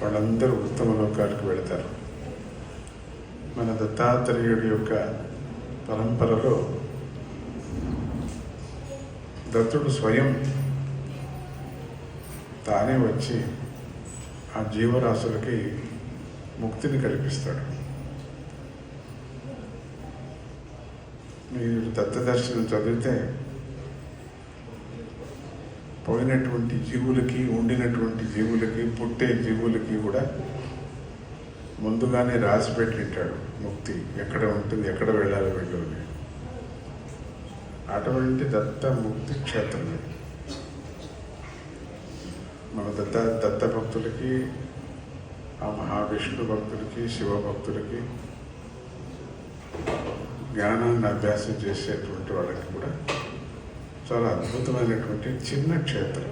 వాళ్ళందరూ ఉత్తమ లోకాలకు వెళతారు. మన దత్తాత్రేయుడి యొక్క పరంపరలో దత్తుడు స్వయం తానే వచ్చి ఆ జీవరాశులకి ముక్తిని కల్పిస్తాడు. మీరు దత్తదర్శనం చదివితే పోయినటువంటి జీవులకి, ఉండినటువంటి జీవులకి, పుట్టే జీవులకి కూడా ముందుగానే రాసి పెట్టింటాడు ముక్తి ఎక్కడ ఉంటుంది, ఎక్కడ వెళ్ళాలి వెళ్ళాలి. అటువంటి దత్త ముక్తి క్షేత్రం. మన దత్త భక్తులకి, ఆ మహావిష్ణు భక్తులకి, శివ భక్తులకి, జ్ఞానాన్ని అభ్యాసం చేసేటువంటి వాళ్ళకి కూడా చాలా అద్భుతమైనటువంటి చిన్న క్షేత్రం.